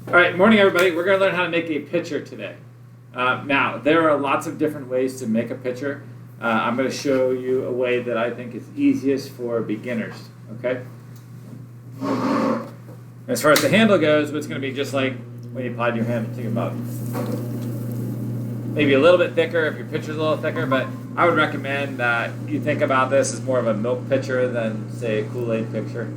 All right, morning everybody. We're going to learn how to make a picture today. Now, there are lots of different ways to make a picture. I'm going to show you a way that I think is easiest for beginners, okay? As far as the handle goes, it's going to be just like when you applied your hand to your mug. Maybe a little bit thicker if your picture's a little thicker, but I would recommend that you think about this as more of a milk pitcher than, say, a Kool-Aid pitcher.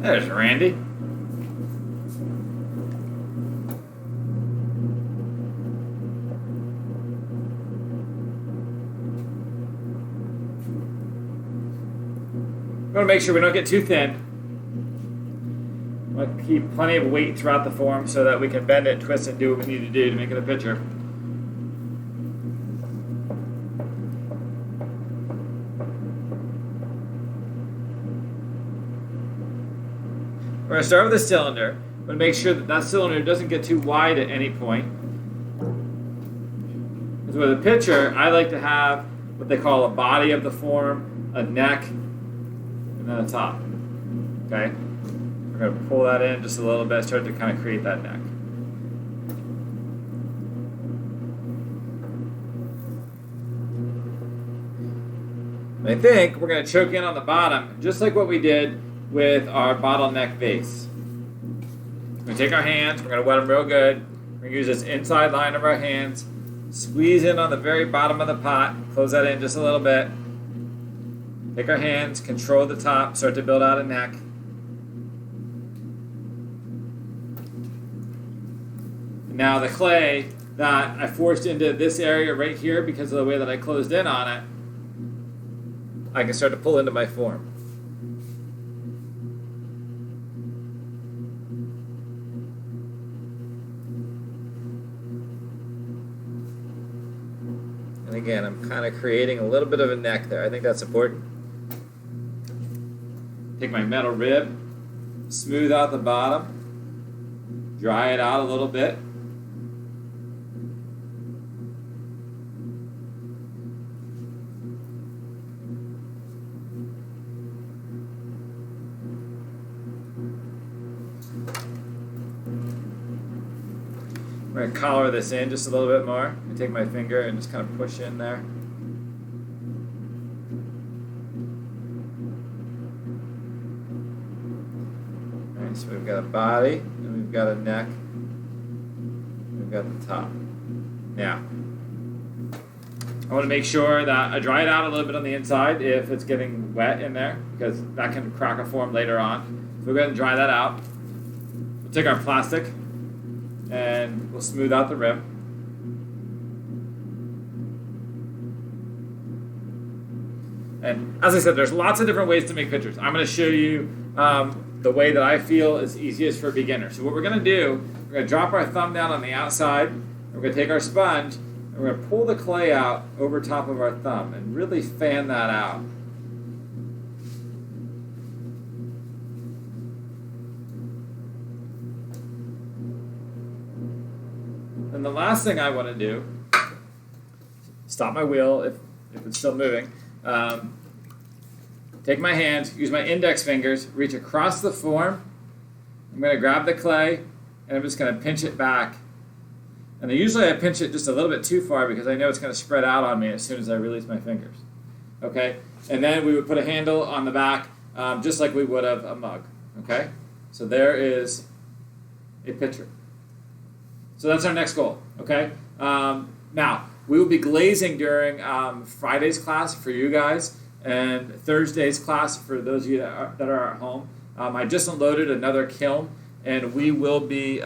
There's Randy. We want to make sure we don't get too thin. We want to keep plenty of weight throughout the form so that we can bend it, twist it, do what we need to do to make it a picture. We're going to start with a cylinder. We're going to make sure that that cylinder doesn't get too wide at any point. Because with a picture, I like to have what they call a body of the form, a neck, and then a top. Okay? We're going to pull that in just a little bit, start to kind of create that neck. And I think we're going to choke in on the bottom, just like what we did with our bottleneck vase. We're going to take our hands, we're going to wet them real good. We're going to use this inside line of our hands, squeeze in on the very bottom of the pot, close that in just a little bit. Take our hands, control the top, start to build out a neck. Now the clay that I forced into this area right here because of the way that I closed in on it, I can start to pull into my form. And again, I'm kind of creating a little bit of a neck there. I think that's important. Take my metal rib, smooth out the bottom, dry it out a little bit. I'm going to collar this in just a little bit more. I take my finger and just kind of push in there. All right, so we've got a body, and we've got a neck, we've got the top. Now, I want to make sure that I dry it out a little bit on the inside if it's getting wet in there, because that can crack a form later on. So we're going to dry that out. We'll take our plastic, and we'll smooth out the rim. And as I said, there's lots of different ways to make pictures. I'm going to show you the way that I feel is easiest for a beginner. So what we're going to do, we're going to drop our thumb down on the outside, and we're going to take our sponge, and we're going to pull the clay out over top of our thumb and really fan that out. And the last thing I want to do, stop my wheel if it's still moving, take my hands, use my index fingers, reach across the form. I'm going to grab the clay, and I'm just going to pinch it back. And usually I pinch it just a little bit too far because I know it's going to spread out on me as soon as I release my fingers. Okay? And then we would put a handle on the back just like we would have a mug. Okay, so there is a pitcher. So that's our next goal. Okay, now we will be glazing during Friday's class for you guys and Thursday's class for those of you that are at home. I just unloaded another kiln, and we will be